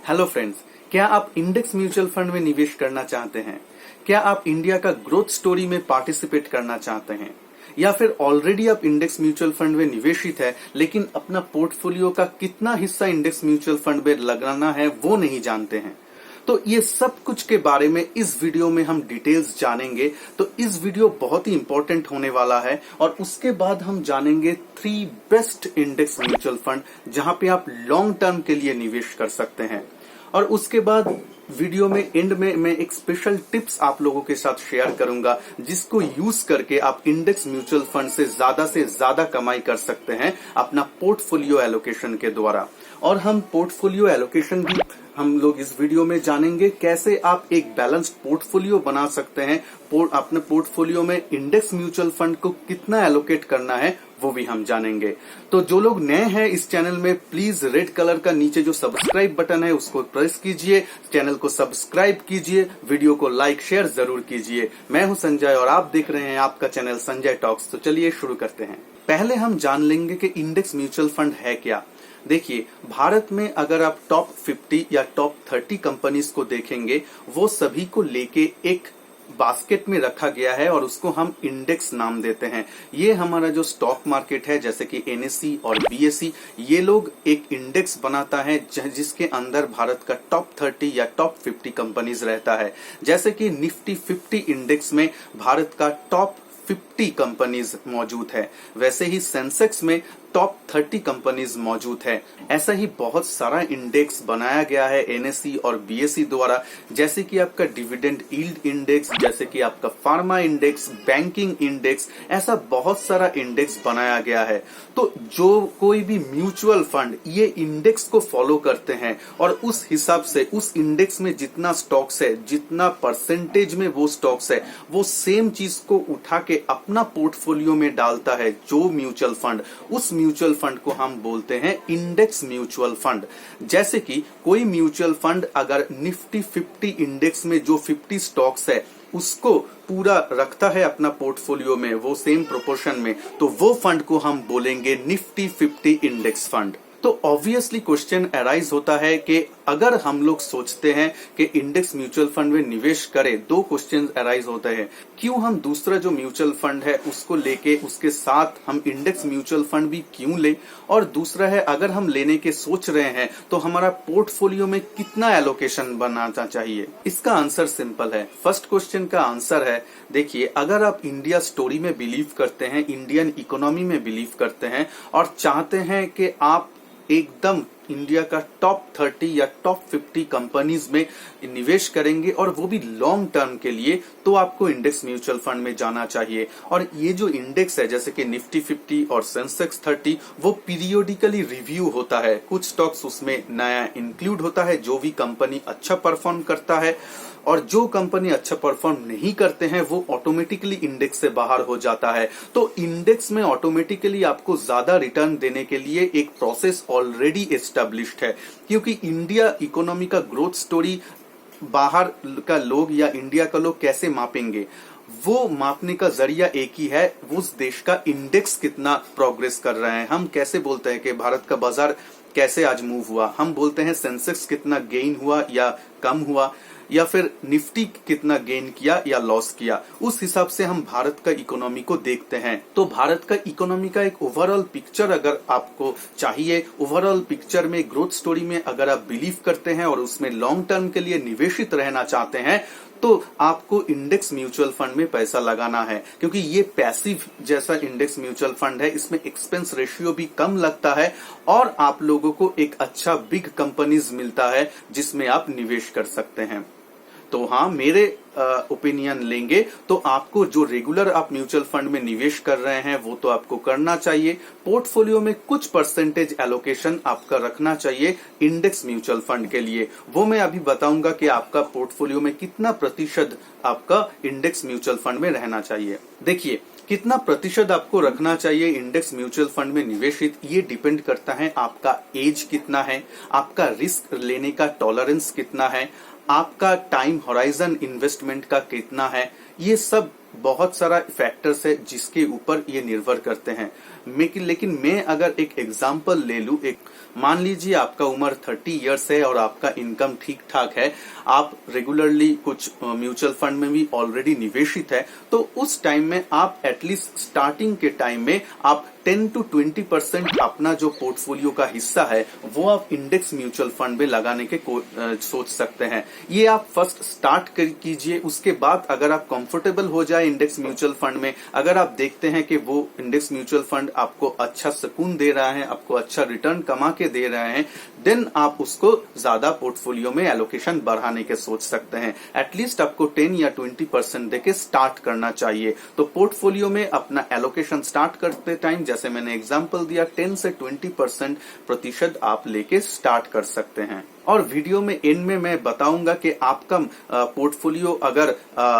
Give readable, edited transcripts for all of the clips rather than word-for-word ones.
Hello friends, क्या आप index mutual fund में निवेश करना चाहते हैं? क्या आप इंडिया का ग्रोथ स्टोरी में पार्टिसिपेट करना चाहते हैं? या फिर ऑलरेडी आप इंडेक्स म्यूचुअल फंड में निवेशित है लेकिन अपना पोर्टफोलियो का कितना हिस्सा इंडेक्स म्यूचुअल फंड में लगाना है वो नहीं जानते हैं? तो ये सब कुछ के बारे में इस वीडियो में हम डिटेल्स जानेंगे। तो इस वीडियो बहुत ही इंपॉर्टेंट होने वाला है और उसके बाद हम जानेंगे 3 बेस्ट इंडेक्स म्यूचुअल फंड जहां पे आप लॉन्ग टर्म के लिए निवेश कर सकते हैं। और उसके बाद वीडियो में एंड में मैं एक स्पेशल टिप्स आप लोगों के साथ शेयर करूंगा जिसको यूज करके आप इंडेक्स म्यूचुअल फंड से ज्यादा कमाई कर सकते हैं अपना पोर्टफोलियो एलोकेशन के द्वारा। और हम पोर्टफोलियो एलोकेशन भी हम लोग इस वीडियो में जानेंगे कैसे आप एक बैलेंस्ड पोर्टफोलियो बना सकते हैं। अपने पोर्टफोलियो में इंडेक्स म्यूचुअल फंड को कितना एलोकेट करना है वो भी हम जानेंगे। तो जो लोग नए हैं इस चैनल में, प्लीज रेड कलर का नीचे जो सब्सक्राइब बटन है उसको प्रेस कीजिए, चैनल को सब्सक्राइब कीजिए, वीडियो को लाइक शेयर जरूर कीजिए। मैं हूं संजय और आप देख रहे हैं आपका चैनल संजय टॉक्स। तो चलिए शुरू करते हैं। पहले हम जान लेंगे कि इंडेक्स म्यूचुअल फंड है क्या। देखिए, भारत में अगर आप टॉप 50 या टॉप 30 कंपनीज को देखेंगे वो सभी को लेके एक बास्केट में रखा गया है और उसको हम इंडेक्स नाम देते हैं। ये हमारा जो स्टॉक मार्केट है जैसे कि एनएसई और बीएसई, ये लोग एक इंडेक्स बनाता है जिसके अंदर भारत का टॉप 30 या टॉप 50 कंपनीज रहता है। जैसे कि निफ्टी 50 इंडेक्स में भारत का टॉप 50 कंपनीज मौजूद है, वैसे ही सेंसेक्स में टॉप 30 कंपनीज मौजूद है। ऐसा ही बहुत सारा इंडेक्स बनाया गया है एनएसई और बीएसई द्वारा, जैसे कि आपका डिविडेंड यील्ड इंडेक्स, जैसे कि आपका फार्मा इंडेक्स, बैंकिंग इंडेक्स, ऐसा बहुत सारा इंडेक्स बनाया गया है। तो जो कोई भी म्यूचुअल फंड ये इंडेक्स को फॉलो करते हैं और उस हिसाब से उस इंडेक्स में जितना स्टॉक्स है, जितना परसेंटेज में वो स्टॉक्स है, वो सेम चीज को उठा के अपना पोर्टफोलियो में डालता है जो म्यूचुअल फंड, उस म्यूचुअल फंड को हम बोलते हैं इंडेक्स म्यूचुअल फंड। जैसे कि कोई म्यूचुअल फंड अगर निफ्टी 50 इंडेक्स में जो 50 स्टॉक्स है उसको पूरा रखता है अपना पोर्टफोलियो में, वो सेम प्रोपोर्शन में, तो वो फंड को हम बोलेंगे निफ्टी 50 इंडेक्स फंड। तो ऑब्वियसली क्वेश्चन अराइज होता है कि अगर हम लोग सोचते हैं कि इंडेक्स म्यूचुअल फंड में निवेश करें, 2 क्वेश्चन अराइज होते हैं। क्यों हम दूसरा जो म्यूचुअल फंड है उसको लेके उसके साथ हम इंडेक्स म्यूचुअल फंड भी क्यों ले, और दूसरा है अगर हम लेने के सोच रहे हैं तो हमारा पोर्टफोलियो में कितना एलोकेशन बनाना चाहिए। इसका आंसर सिंपल है। फर्स्ट क्वेश्चन का आंसर है, देखिए, अगर आप इंडिया स्टोरी में बिलीव करते हैं, इंडियन इकोनॉमी में बिलीव करते हैं और चाहते हैं कि आप एकदम इंडिया का टॉप 30 या टॉप 50 कंपनीज में निवेश करेंगे और वो भी लॉन्ग टर्म के लिए, तो आपको इंडेक्स म्यूचुअल फंड में जाना चाहिए। और ये जो इंडेक्स है जैसे कि निफ्टी 50 और सेंसेक्स 30, वो पीरियोडिकली रिव्यू होता है। कुछ स्टॉक्स उसमें नया इंक्लूड होता है जो भी कंपनी अच्छा परफॉर्म करता है, और जो कंपनी अच्छा परफॉर्म नहीं करते हैं वो ऑटोमेटिकली इंडेक्स से बाहर हो जाता है। तो इंडेक्स में ऑटोमेटिकली आपको ज्यादा रिटर्न देने के लिए एक प्रोसेस ऑलरेडी एस्टेब्लिश्ड है, क्योंकि इंडिया इकोनॉमी का ग्रोथ स्टोरी बाहर का लोग या इंडिया का लोग कैसे मापेंगे, वो मापने का जरिया एक ही है, उस देश का इंडेक्स कितना प्रोग्रेस कर रहे हैं। हम कैसे बोलते हैं कि भारत का बाजार कैसे आज मूव हुआ, हम बोलते हैं सेंसेक्स कितना गेन हुआ या कम हुआ, या फिर निफ्टी कितना गेन किया या लॉस किया। उस हिसाब से हम भारत का इकोनॉमी को देखते हैं। तो भारत का इकोनॉमी का एक ओवरऑल पिक्चर अगर आपको चाहिए, ओवरऑल पिक्चर में ग्रोथ स्टोरी में अगर आप बिलीव करते हैं और उसमें लॉन्ग टर्म के लिए निवेशित रहना चाहते हैं, तो आपको इंडेक्स म्यूचुअल फंड में पैसा लगाना है, क्योंकि ये पैसिव जैसा इंडेक्स म्यूचुअल फंड है। इसमें एक्सपेंस रेशियो भी कम लगता है और आप लोगों को एक अच्छा बिग कंपनीज मिलता है जिसमें आप निवेश कर सकते हैं। तो हाँ, मेरे ओपिनियन लेंगे तो आपको जो रेगुलर आप म्यूचुअल फंड में निवेश कर रहे हैं वो तो आपको करना चाहिए। पोर्टफोलियो में कुछ परसेंटेज एलोकेशन आपका रखना चाहिए इंडेक्स म्यूचुअल फंड के लिए। वो मैं अभी बताऊंगा कि आपका पोर्टफोलियो में कितना प्रतिशत आपका इंडेक्स म्यूचुअल फंड में रहना चाहिए। देखिए, कितना प्रतिशत आपको रखना चाहिए इंडेक्स म्यूचुअल फंड में निवेशित, ये डिपेंड करता है आपका एज कितना है, आपका रिस्क लेने का टॉलरेंस कितना है, आपका टाइम होराइजन इन्वेस्टमेंट का कितना है। ये सब बहुत सारा फैक्टर्स है जिसके ऊपर ये निर्भर करते हैं। लेकिन मैं अगर एक एग्जांपल ले लूं, एक मान लीजिए आपका उम्र 30 इयर्स है और आपका इनकम ठीक ठाक है, आप रेगुलरली कुछ म्यूचुअल फंड में भी ऑलरेडी निवेशित है, तो उस टाइम में आप एटलीस्ट स्टार्टिंग के टाइम में आप 10 to 20% अपना जो पोर्टफोलियो का हिस्सा है वो आप इंडेक्स म्यूचुअल फंड में लगाने के सोच सकते हैं। ये आप फर्स्ट स्टार्ट कीजिए, उसके बाद अगर आप कंफर्टेबल हो जाए इंडेक्स म्यूचुअल फंड में, अगर आप देखते हैं कि वो इंडेक्स म्यूचुअल फंड आपको अच्छा सुकून दे रहा है, आपको अच्छा रिटर्न कमा के दे रहे हैं, देन आप उसको ज्यादा पोर्टफोलियो में एलोकेशन बढ़ाने के सोच सकते हैं। एटलीस्ट आपको 10 या 20% देके स्टार्ट करना चाहिए। तो पोर्टफोलियो में अपना एलोकेशन स्टार्ट करते टाइम, जैसे मैंने एग्जांपल दिया, 10 से 20% प्रतिशत आप लेके स्टार्ट कर सकते हैं। और वीडियो में एंड में मैं बताऊंगा कि आपका पोर्टफोलियो अगर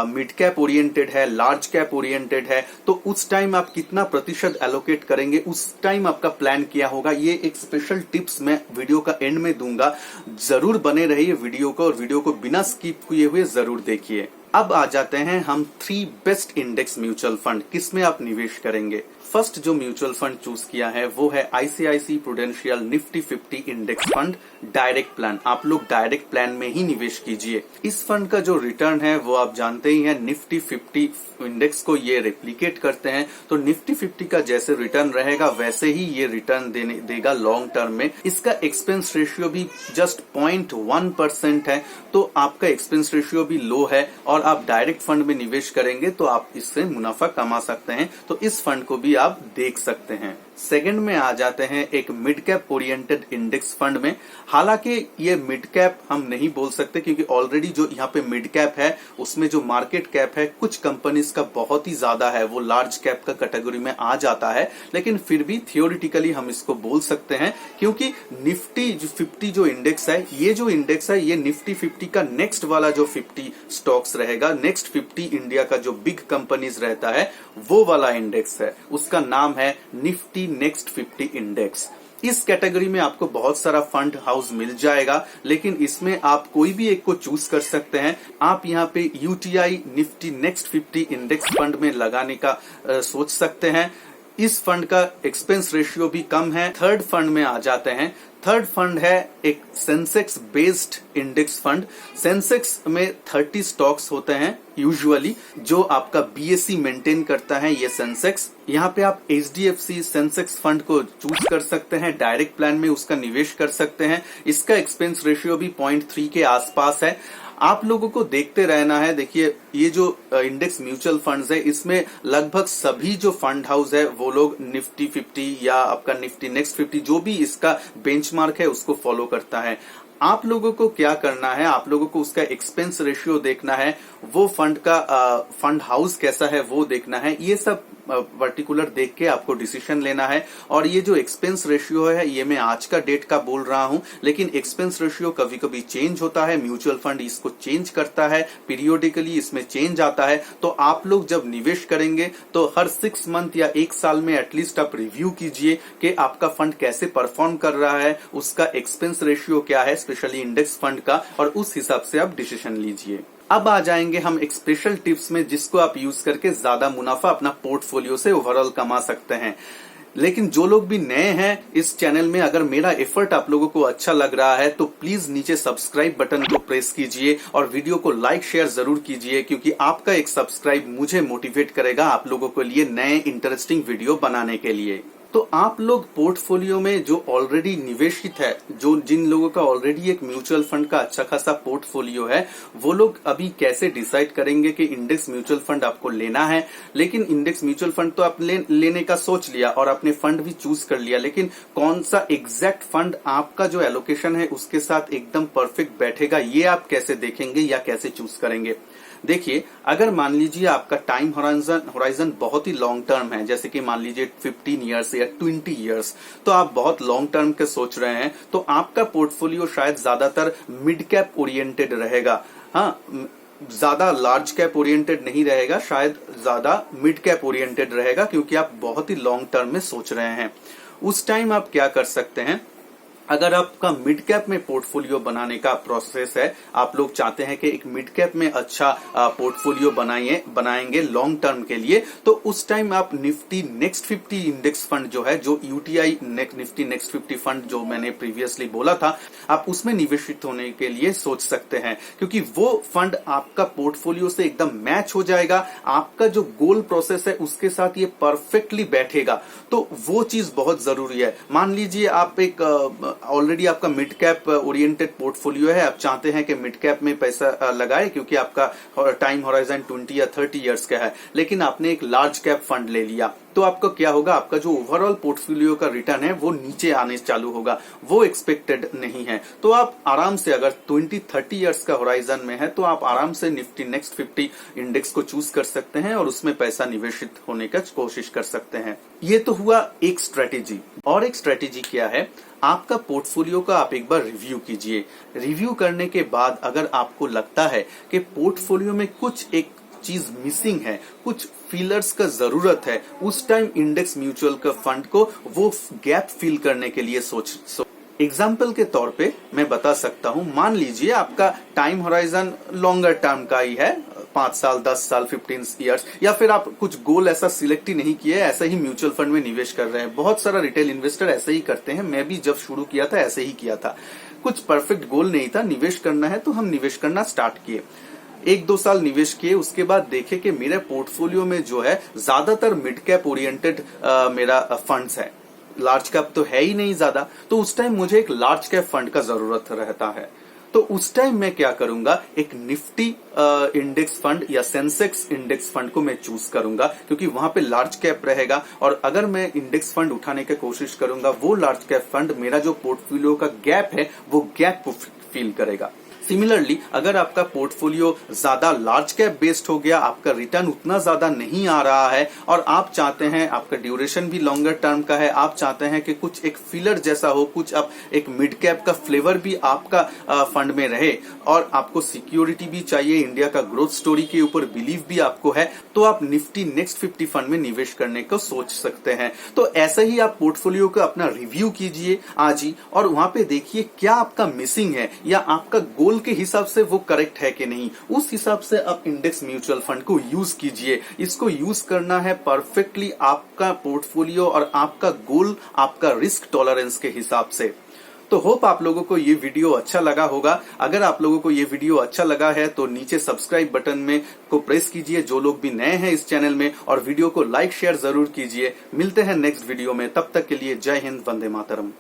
मिड कैप ओरिएंटेड है, लार्ज कैप ओरिएंटेड है, तो उस टाइम आप कितना प्रतिशत एलोकेट करेंगे, उस टाइम आपका प्लान किया होगा। ये एक स्पेशल टिप्स मैं वीडियो का एंड में दूंगा, जरूर बने रहिए वीडियो को, और वीडियो को बिना स्किप किए हुए जरूर देखिए। अब आ जाते हैं हम 3 बेस्ट इंडेक्स म्यूचुअल फंड, किसमें आप निवेश करेंगे। फर्स्ट जो म्यूचुअल फंड चूज किया है वो है ICICI Prudential Nifty 50 index fund direct plan. आप लोग डायरेक्ट प्लान में ही निवेश कीजिए। इस फंड का जो रिटर्न है वो आप जानते ही हैं, निफ्टी 50 इंडेक्स को ये रेप्लिकेट करते हैं, तो निफ्टी 50 का जैसे रिटर्न रहेगा वैसे ही ये रिटर्न देगा लॉन्ग टर्म में। इसका एक्सपेंस रेशियो भी जस्ट 0.1% है, तो आपका एक्सपेंस रेशियो भी लो है, और आप डायरेक्ट फंड में निवेश करेंगे तो आप इससे मुनाफा कमा सकते हैं। तो इस फंड को भी आप देख सकते हैं। सेकंड में आ जाते हैं एक mid cap oriented index fund में। हालांकि ये मिड कैप हम नहीं बोल सकते, क्योंकि ऑलरेडी जो यहाँ पे मिड कैप है उसमें जो मार्केट कैप है कुछ कंपनीज का बहुत ही ज्यादा है, वो लार्ज कैप का कैटेगरी में आ जाता है। लेकिन फिर भी थियोरिटिकली हम इसको बोल सकते हैं, क्योंकि निफ्टी 50 जो इंडेक्स है, ये जो इंडेक्स है ये निफ्टी 50 का नेक्स्ट वाला जो 50 स्टॉक्स रहेगा, नेक्स्ट 50 इंडिया का जो बिग कंपनीज रहता है वो वाला इंडेक्स है, उसका नाम है निफ्टी नेक्स्ट 50 इंडेक्स। इस कैटेगरी में आपको बहुत सारा फंड हाउस मिल जाएगा, लेकिन इसमें आप कोई भी एक को चूज कर सकते हैं। आप यहाँ पे UTI Nifty next 50 index fund में लगाने का सोच सकते हैं। इस फंड का एक्सपेंस रेशियो भी कम है। थर्ड फंड में आ जाते हैं। थर्ड फंड है एक Sensex based index fund. Sensex में 30 स्टॉक्स होते हैं यूजुअली, जो आपका बीएसई मेंटेन करता है ये सेंसेक्स। यहाँ पे आप एचडीएफसी सेंसेक्स फंड को चूज कर सकते हैं, डायरेक्ट प्लान में उसका निवेश कर सकते हैं। इसका एक्सपेंस रेशियो भी 0.3 के आसपास है। आप लोगों को देखते रहना है। देखिए, ये जो इंडेक्स म्यूचुअल फंड्स है, इसमें लगभग सभी जो फंड हाउस है वो लोग निफ्टी 50 या आपका निफ्टी नेक्स्ट 50 जो भी इसका बेंचमार्क है उसको फॉलो करता है। आप लोगों को क्या करना है, आप लोगों को उसका एक्सपेंस रेशियो देखना है, वो फंड का फंड हाउस कैसा है वो देखना है। ये सब पर्टिकुलर देख के आपको डिसीजन लेना है। और ये जो एक्सपेंस रेशियो है ये मैं आज का डेट का बोल रहा हूं, लेकिन एक्सपेंस रेशियो कभी कभी चेंज होता है। म्यूचुअल फंड इसको चेंज करता है, पीरियोडिकली इसमें चेंज आता है। तो आप लोग जब निवेश करेंगे तो हर 6 मंथ या 1 साल में एटलीस्ट आप रिव्यू कीजिए कि आपका फंड कैसे परफॉर्म कर रहा है, उसका एक्सपेंस रेशियो क्या है, स्पेशली इंडेक्स फंड का, और उस हिसाब से आप डिसीजन लीजिए। अब आ जाएंगे हम एक स्पेशल टिप्स में, जिसको आप यूज करके ज्यादा मुनाफा अपना पोर्टफोलियो से ओवरऑल कमा सकते हैं। लेकिन जो लोग भी नए हैं इस चैनल में, अगर मेरा एफर्ट आप लोगों को अच्छा लग रहा है तो प्लीज नीचे सब्सक्राइब बटन को प्रेस कीजिए और वीडियो को लाइक शेयर जरूर कीजिए, क्योंकि आपका एक सब्सक्राइब मुझे मोटिवेट करेगा आप लोगों के लिए नए इंटरेस्टिंग वीडियो बनाने के लिए। तो आप लोग पोर्टफोलियो में जो ऑलरेडी निवेशित है, जो जिन लोगों का ऑलरेडी एक म्यूचुअल फंड का अच्छा खासा पोर्टफोलियो है, वो लोग अभी कैसे डिसाइड करेंगे कि इंडेक्स म्यूचुअल फंड आपको लेना है। लेकिन इंडेक्स म्यूचुअल फंड तो आप लेने का सोच लिया और आपने फंड भी चूज कर लिया, लेकिन कौन सा एग्जैक्ट फंड आपका जो एलोकेशन है उसके साथ एकदम परफेक्ट बैठेगा, ये आप कैसे देखेंगे या कैसे चूज करेंगे। देखिए, अगर मान लीजिए आपका टाइम होराइजन बहुत ही लॉन्ग टर्म है, जैसे कि मान लीजिए 15 इयर्स या 20 इयर्स, तो आप बहुत लॉन्ग टर्म के सोच रहे हैं, तो आपका पोर्टफोलियो शायद ज्यादातर मिड कैप ओरिएंटेड रहेगा। हाँ, ज्यादा लार्ज कैप ओरिएंटेड नहीं रहेगा, शायद ज्यादा मिड कैप ओरिएंटेड रहेगा, क्योंकि आप बहुत ही लॉन्ग टर्म में सोच रहे हैं। उस टाइम आप क्या कर सकते हैं, अगर आपका मिड कैप में पोर्टफोलियो बनाने का प्रोसेस है, आप लोग चाहते हैं कि एक मिड कैप में अच्छा पोर्टफोलियो बनाएंगे लॉन्ग टर्म के लिए, तो उस टाइम आप निफ्टी नेक्स्ट 50 इंडेक्स फंड जो है, जो यूटीआई निफ्टी नेक्स्ट 50 फंड जो मैंने प्रीवियसली बोला था, आप उसमें निवेशित होने के लिए सोच सकते हैं, क्योंकि वो फंड आपका पोर्टफोलियो से एकदम मैच हो जाएगा, आपका जो गोल प्रोसेस है उसके साथ ये परफेक्टली बैठेगा। तो वो चीज बहुत जरूरी है। मान लीजिए आप एक ऑलरेडी आपका मिड कैप ओरिएंटेड पोर्टफोलियो है, आप चाहते हैं कि मिड कैप में पैसा लगाए क्योंकि आपका टाइम होराइजन 20 या 30 इयर्स का है, लेकिन आपने एक लार्ज कैप फंड ले लिया, तो आपका क्या होगा, आपका जो ओवरऑल पोर्टफोलियो का रिटर्न है वो नीचे आने चालू होगा, वो एक्सपेक्टेड नहीं है। तो आप आराम से, अगर 20-30 इयर्स का होराइजन में है, तो आप आराम से निफ्टी नेक्स्ट 50 इंडेक्स को चूज कर सकते हैं और उसमें पैसा निवेशित होने का कोशिश कर सकते हैं। ये तो हुआ एक स्ट्रेटेजी। और एक स्ट्रेटेजी क्या है, आपका पोर्टफोलियो का आप एक बार रिव्यू कीजिए। रिव्यू करने के बाद अगर आपको लगता है कि पोर्टफोलियो में कुछ एक चीज मिसिंग है, कुछ फीलर्स का जरूरत है, उस टाइम इंडेक्स म्यूचुअल का फंड को वो गैप फिल करने के लिए एग्जाम्पल के तौर पे मैं बता सकता हूं, मान लीजिए आपका टाइम होराइजन लॉन्गर टर्म का ही है, 5 साल, 10 साल, 15 इयर्स, या फिर आप कुछ गोल ऐसा सिलेक्ट ही नहीं किए, ऐसे ही म्यूचुअल फंड में निवेश कर रहे हैं। बहुत सारा रिटेल इन्वेस्टर ऐसे ही करते हैं, मैं भी जब शुरू किया था ऐसे ही किया था। कुछ परफेक्ट गोल नहीं था, निवेश करना है तो हम निवेश करना स्टार्ट किए, 1-2 साल निवेश किए, उसके बाद देखे कि मेरे पोर्टफोलियो में जो है ज्यादातर मिड कैप ओरिएंटेड मेरा फंड्स है, लार्ज कैप तो है ही नहीं ज्यादा। तो उस टाइम मुझे एक लार्ज कैप फंड का जरूरत रहता है। तो उस टाइम मैं क्या करूंगा, एक निफ्टी इंडेक्स फंड या सेंसेक्स इंडेक्स फंड को मैं चूज करूंगा, क्योंकि वहां पे लार्ज कैप रहेगा। और अगर मैं इंडेक्स फंड उठाने की कोशिश करूंगा, वो लार्ज कैप फंड मेरा जो पोर्टफोलियो का गैप है वो गैप को फिल करेगा। सिमिलरली अगर आपका पोर्टफोलियो ज्यादा लार्ज कैप बेस्ड हो गया, आपका रिटर्न उतना ज्यादा नहीं आ रहा है और आप चाहते हैं, आपका ड्यूरेशन भी लॉन्गर टर्म का है, आप चाहते हैं कि कुछ एक फिलर जैसा हो, कुछ आप एक मिड कैप का फ्लेवर भी आपका फंड में रहे और आपको सिक्योरिटी भी चाहिए, इंडिया का ग्रोथ स्टोरी के ऊपर बिलीव भी आपको है, तो आप निफ्टी नेक्स्ट 50 फंड में निवेश करने को सोच सकते हैं। तो ऐसे ही आप पोर्टफोलियो का अपना रिव्यू कीजिए आज ही, और वहां पे देखिए क्या आपका मिसिंग है या आपका गोल के हिसाब से वो करेक्ट है कि नहीं, उस हिसाब से आप इंडेक्स म्यूचुअल फंड को यूज कीजिए। इसको यूज करना है परफेक्टली आपका पोर्टफोलियो और आपका गोल, आपका रिस्क टॉलरेंस के हिसाब से। तो होप आप लोगों को ये वीडियो अच्छा लगा होगा। अगर आप लोगों को ये वीडियो अच्छा लगा है तो नीचे सब्सक्राइब बटन में को प्रेस कीजिए, जो लोग भी नए हैं इस चैनल में, और वीडियो को लाइक शेयर जरूर कीजिए। मिलते हैं नेक्स्ट वीडियो में, तब तक के लिए जय हिंद, वंदे मातरम।